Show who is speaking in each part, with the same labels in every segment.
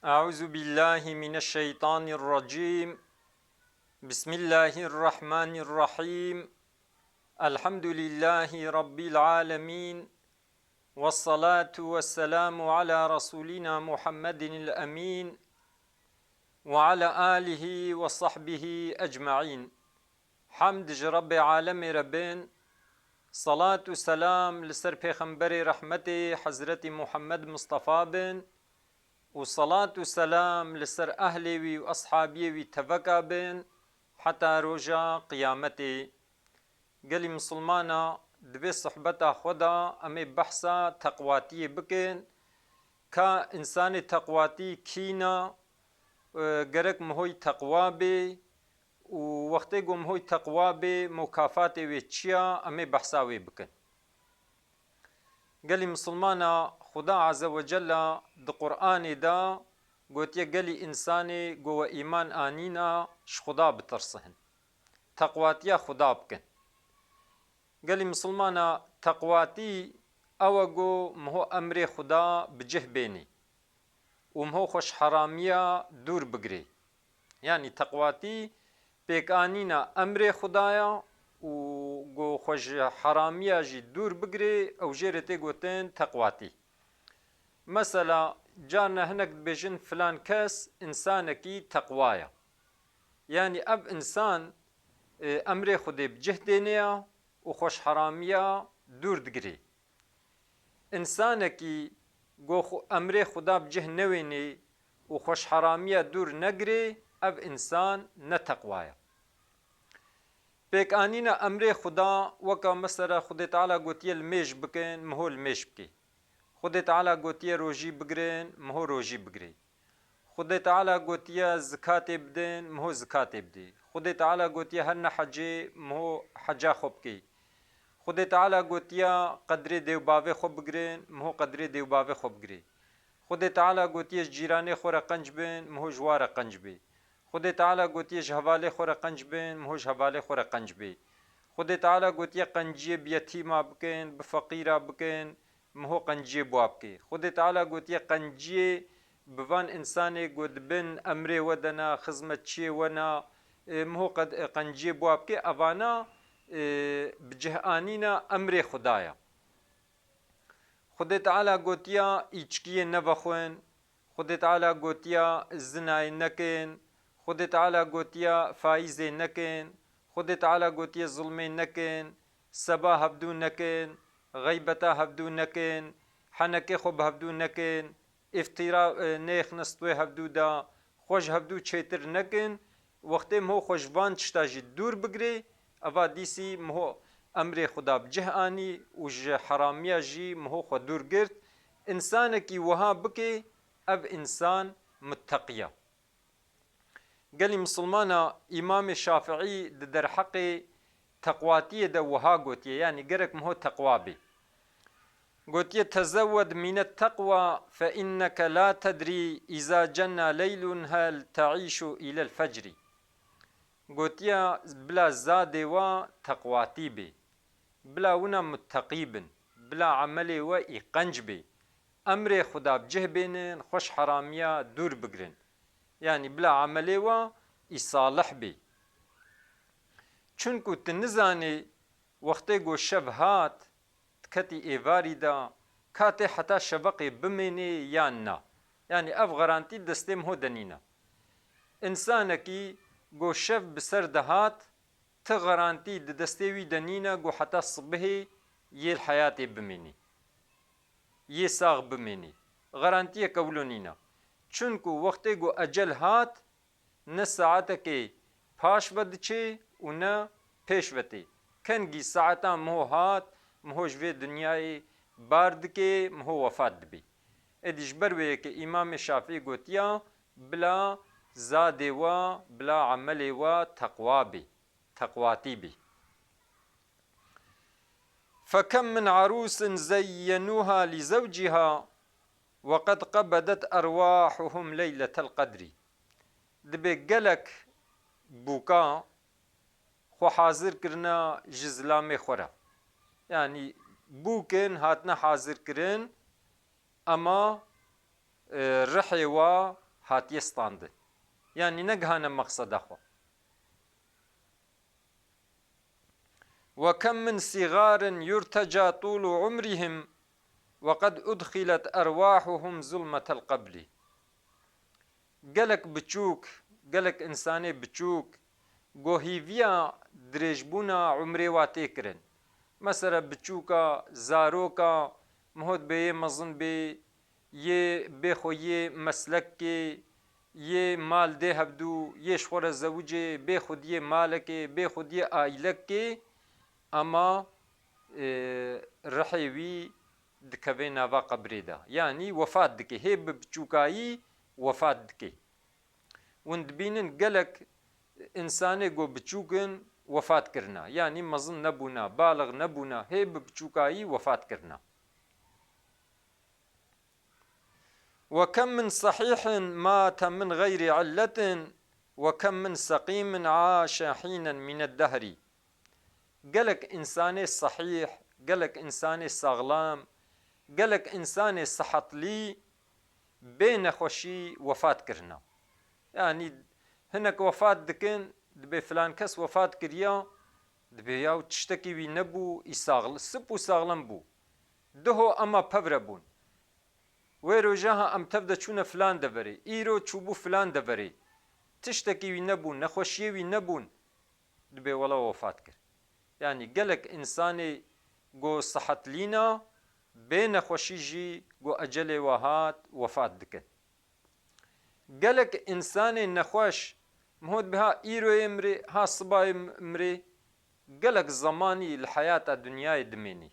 Speaker 1: أعوذ بالله من الشيطان الرجيم. بسم الله الرحمن الرحيم. الحمد لله رب العالمين، والصلاة والسلام على رسولنا محمد الأمين وعلى آله وصحبه أجمعين. حمد رب عالم ربين، صلاة والسلام لسر پیغمبر رحمت حضرت محمد مصطفى بن، وصلاة والسلام لسر أهلي وأصحابي وتفقا بن حتى روجا قيامتي. قالي مسلمانا دبي صحبتا خدا أمي بحثا تقواتي بكن كا إنسان تقواتي كينا گرك مهوي تقوى بي ووقتي قو مهوي تقوى بي مكافاتي ويتشيا أمي بحثاوي بكن. قالي مسلمانا خدا عز وجل د قرآن دا قوتي قالي إنساني قوة إيمان آنينا خدا بترسهن تقواتيا خدا بكن. قالي مسلمانا تقواتي أوغو مهو أمر خدا بجه بيني ومهو خوش حراميا دور بگري. يعني تقواتي بيك آنينا أمر خدايا و خوش حراميا جي دور بگري او جيرتي قوتين تقواتي. مثلا جانا هناك بيجن فلان كاس إنسانكي تقوايا، يعني أب إنسان أمر خدي بجه دينيا وخوش حراميا دور دگري. إنسانكي قو أمر خدا بجه نويني وخوش حراميا دور نگري أب إنسان نتقوايا. بيك آنينا أمر خدا وكا مثلا خدي تعالى قوتي الميش بكين مهو الميش بكي، خدي تعالى قوتي روجي بگرين مهو روجي بگري، خدي تعالى قوتي زكاة بدين مهو زكاة بدي، خدي تعالى قوتي هن حجي مهو حجا خبكي، خدي تعالى قوتي قدري ديو باوي خب بگرين مهو قدري ديو باوي خب بگري، خدي تعالى قوتي جيراني خورا قنج بين مهو جوارا قنج بي، خدي تعالى قوتي جهوالي خورا قنج بين مهو جهوالي خورا قنج بي، خدي تعالى قوتي قنجي بيتيما بكين بفقيرا بكين مهو قنجي بوابكي، خدي تعالى قوتي قنجي بفان إنساني قد بن أمري ودنا خزمتشي ونا مهو قد قنجي بوابكي أفانا بجهانينا أمري خدايا. خدي تعالى قوتيا إيشكي نبخون، خدي تعالى قوتيا زناي نكين، خدي تعالى قوتيا فايزي نكين، خدي تعالى قوتيا ظلمي نكين، سبا هبدو نكين، غيبتا هبدو نكين، حنكي خب هبدو نكين، افتراء نيخ نستوي هبدو دا خوش هبدو چيتر نكين. وقتی مهو خوشبان چشتا جي دور بگري اوا ديسي مهو امر خدا بجه آني و جه حراميا جي مهو خود دور گرت. انسانكي وها بكي اف انسان متقيا. قالي مسلمانا امام شافعي در حق تقواتي دا وها قوتي، يعني قرك مهو تقوى بي قوتي تزود من التقوى فإنك لا تدري إذا جن ليل هل تعيش إلى الفجر. قوتيا بلا زاد و تقواتي بي بلا ونا متقيبن بلا عملي و إقنج بي أمر خدا بجه بينن خوش حراميا دور بگرن، يعني بلا عملي و إصالح بي. چونكو تنزاني وقتي قو شب هات تكتي إيواري دا كاتي حتى شبقي بميني يانا، يعني أف غرانتي دستيم هو دنينا. إنسانكي قو شف بسر دهات تغرانتي دستيوي دنينا قو حتى صبحي يه الحياة بميني يه ساغ بميني غرانتي كولونينا. چونكو وقتي قو أجل هات نه ساعتك پاش بدچه و نه پیش وتی کنگی ساعتا مهو هات مهو جوی دنیای بارد که مهو وفات بی. ادیش بروی که امام شافعی گوتیا بلا زاد و بلا عمل و تقوا بی تقواتی بی. فكم من عروس زينوها لزوجها وقد قبضت أرواحهم ليلة القدر. دبي قلك بوكا خو حاضر کرنا جزلام خورا، يعني بوكن هاتنا حاضر کرن اما رحي و هاتیە ستاندن یعنی نەگهانە مەقسەدە خۆ. وكم من صغار يرتجى طول عمرهم وقد أدخلت أرواحهم ظلمة القبر. قالك بچوك قالك إنساني بچوك گوهیویا درێژبوونا عمرێ وا تێکردن مەسەرە بچووکە زارۆکە مهۆت بێ یێ مەزن بێ یێ بێخۆ یێ مەسلەکێ یێ مال دێ هەبدوو یێ شخۆرە زەوجێ بێ خود یێ مالەکێ بێ خود یێ ئایلەکێ ئەما ڕحێ وی دکەوێ ناوا قەبرێدا یعنی وەفات دکێ هێ بە بچووکایی وەفات دکێ. ون دبینن گەلک ئینسانێ گۆ بچووکن وەفات کردنا یعنی مەزن نەبوونا باڵغ نەبوونا هێ بە بچووکایی وەفات کردنا. وكم من صحيح مات من غير علة وكم من سقيم عاش حينا من الدهر. قالك إنساني صحيح قالك إنساني ساغلام قالك إنساني صحت لي بين خوشي وفات كرنا يعني هناك وفات دكن دبي فلان كس وفات كريا دبي ياو تشتكي وي نبو يساغل سبو ساغلم بو دهو أما بفربون ويرو جاها أم تبدا چون فلان دبري إيرو چوبو فلان دبري تشتكي وي نبون نخوشي وي نبون دبي ولا وفات كر يعني قالك إنساني جو صحت لينا بين خوشي جي جو أجل وهات وفات دكن. قالك إنساني نخوش مهود بها إيرو يمري ها صبا يمري قالك زماني الحياة الدنيا دميني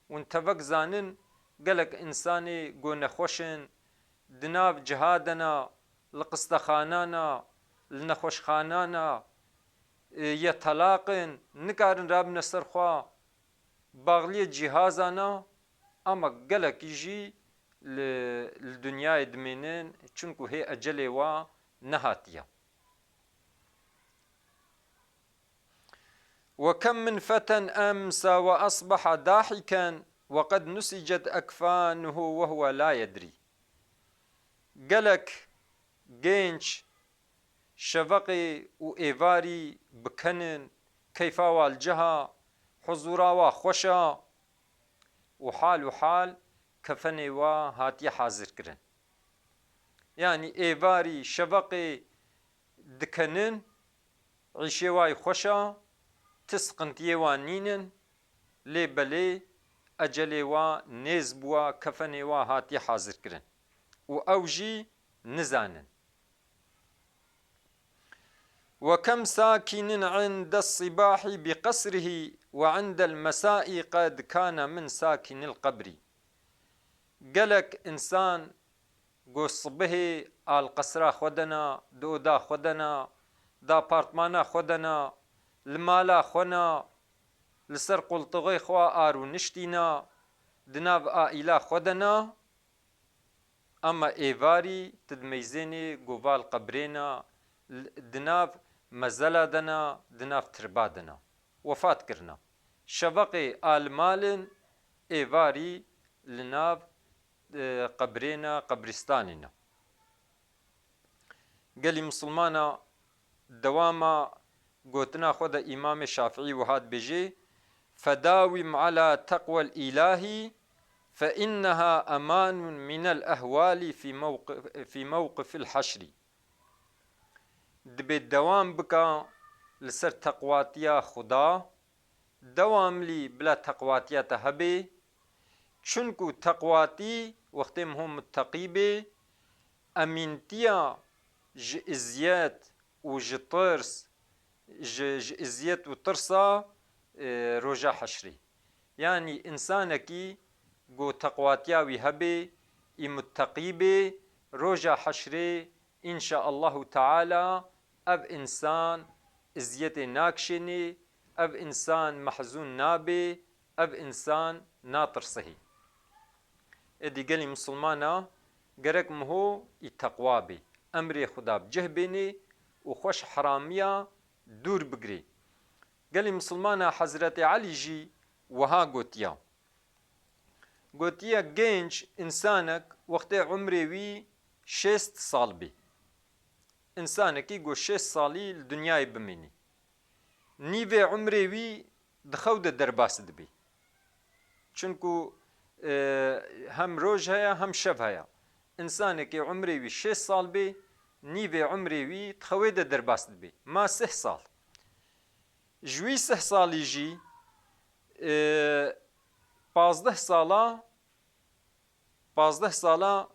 Speaker 1: وانتفق زانن قالك إنساني جو نخوشن دناف جهادنا لقستخانانا لنخوش خانانا يطلاقن نكارن راب نسرخوا باغلية جهازانا اما قالك يجي للدنيا دمينين چونكو هي أجلي وا نهاتيا. وكم من فتى أمسى وأصبح ضاحكا وقد نسجت أكفانه وهو لا يدري. قالك جينش شفقي وإيفاري بكنن كيفا والجها حضورا وخوشا وحال كفني وهاتي حاضر كرن يعني إيفاري شفقي دكنن عيشي واي خوشا تسقنتي وانينن لي بلي أجلي ونزبوا كفني وهاتي حاضر كرن وأوجي نزانن. وكم ساكن عند الصباح بقصره وعند المساء قد كان من ساكن القبر. قالك إنسان قو الصبح القصرة خودنا دودا خودنا دا بارتمانا خودنا المالا خونا لسر قلطغي خوا آرو نشتينا دناب آئلا خودنا أما إيفاري تدميزيني قوال قبرينا دناب مزلا دنا دناف تربا دنا وفات کرنا شفقي آل إيفاري لناف قبرينا قبرستاننا. قالي مسلمانا دواما قوتنا خود إمام الشافعي وهاد بيجي فداوم على تقوى الإله فإنها أمان من الأهوال في موقف الحشر. دبي دوام بكا لسر تقواتيا خدا دوام لي بلا تقواتيا تهبي چونكو تقواتي وقتهم هم متقيبي أمينتيا ازيات وجطرس ازيات وترسا رجا حشري يعني إنسانكي قو تقواتيا ويهبي متقيبي رجا حشري إن شاء الله تعالى أب إنسان ازيت ناكشني أب إنسان محزون نابي أب إنسان ناطر صحي. إدي قالي مسلمانا قرق مهو التقوى أمري خدا بجه بيني وخوش حرامية دور بقري. قالي مسلمانا حضرت علي جي وها قوتيا جينج إنسانك وقت عمري وي شست سال بی انسانکی گو 6 سالی دنیای بمینی نیوه عمری وی دخو ده درباس دبی چونکو هم روز هیا هم شب هیا انسانکی عمری وی 6 سال بی نیوه عمری وی دخوی ده درباس دبی ما 3 سال جوی 3 سالی جی 15 سالا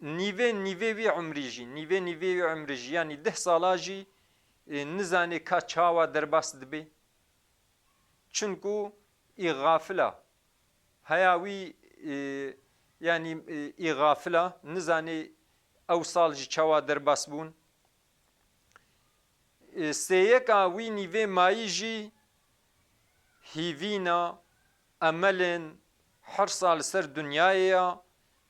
Speaker 1: نیوه وی عمری جی نیوه وی عمری جی یعنی 10 سالا جی نزانی که چاوا درباس دبی چونکو ای غافله هیاوی یعنی ای غافله نزانی او سال جی چاوا درباس بون سیکا وی نیوه مایی جی هیوینا املن حرصا لسر دنیایا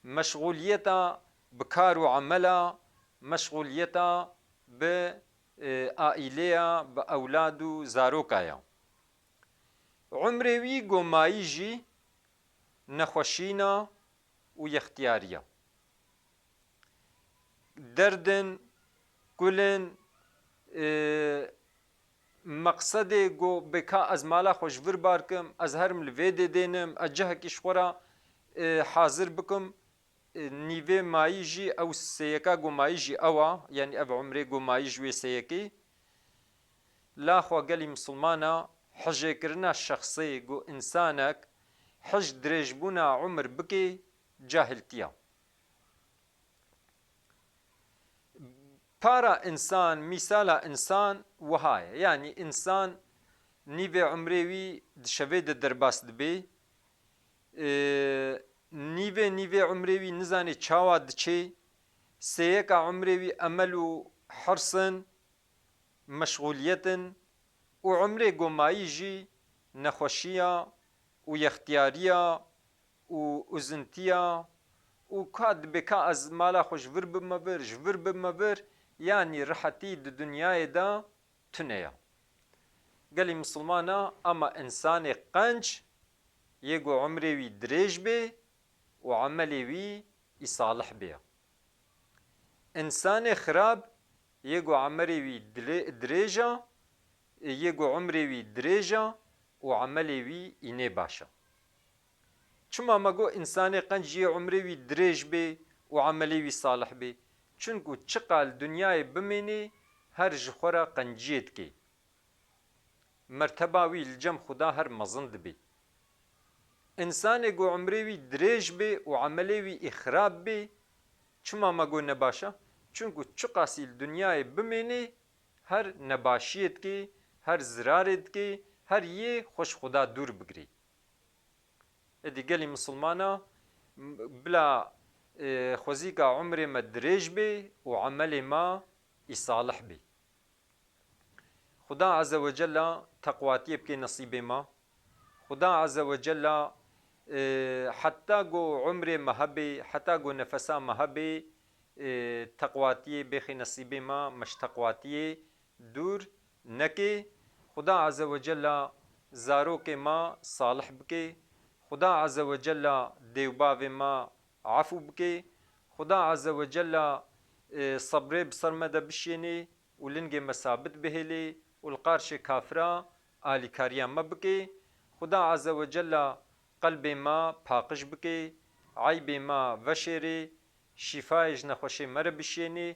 Speaker 1: مشغولیتا بکار و عملا مشغولیتا به عائلیا به اولاد و زاروکایا عمری وی گمایی جی نخوشینا و یختیاریا دردن گلن مقصد گو بکا از مالا خوشور بارکم از هرم لویده دینم اجه کش خورا حاضر بکم نیوه مایی جی او سیکا گو مایی جی اوا یعنی او عمری گو مایی جوی سیکی لا خوا قلی مسلمانا حجه کرنا شخصی گو انسانک حج درجبونا عمر بکی جاهلتیا پارا انسان مثالا انسان وهاي يعني انسان نيفي عمري دشوي درباس دبي نيفي عمري نزاني چاوا دچي سيكا عمري امل حرصن مشغولية وعمري قماي جي نخوشيا ويختياريا وزنتيا وكاد بكا از مالا خوش جبر بمبر يعني رحتي دنياي دا تنيا قالي مسلمانا اما انسان قنج يقو عمري وي دريج بي وعملي وي يصالح بي انسان خراب يقو عمري وي دريجا يقو عمري وي دريجا وعملي وي إني باشا چما مگو انسان قنجی عمری وی دریج بی و عملی وی صالح بی چونکو چقال دنیای بمینی هر جخورا قنجیت کی مرتبه وی الجم خدا هر مزند بی انسان گو عمری وی دریج بی و عملی وی اخراب بی چما مگو نباشا چونکو چقاسی دنیای بمینی هر نباشیت کی هر زرارت کی هر یه خوش خدا دور بگری ادي قالي مسلمانا بلا خوزيكا عمري ما دريج بي وعملي ما يصالح بي خدا عز وجل تقواتي بكي نصيبي ما خدا عز وجل حتى قو عمري مهبي حتى قو نفسا مهبي تقواتي بخي نصيبي ما مش تقواتي دور نكي خدا عز وجل زاروك ما صالح بكي خدا عز وجل دیوباو ما عفو بکی خدا عز وجل صبر بسرمده بشینی و لنگ مسابت بهلی و القارش کافرا آلی کاریا ما بکی خدا عز وجل قلب ما پاقش بکی عیب ما وشری شفایش نخوشی مر بشینی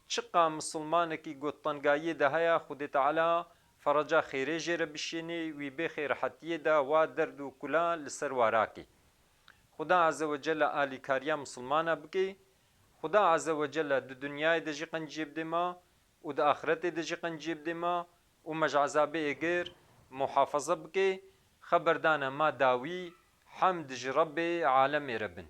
Speaker 1: چقا مسلمان کی گوتنگایی دهیا خود تعالی فرجا خیره جره بشینی وی بخیر حتیه دا و درد و کلا لسر واراکی خدا عز وجل آلی کاریا مسلمانا بکی خدا عز وجل د دنیای دجی قنجیب دما و د آخرت دجی قنجیب دما و مجعذابه اگر محافظه بکی خبردان ما داوی حمد رب عالم ربن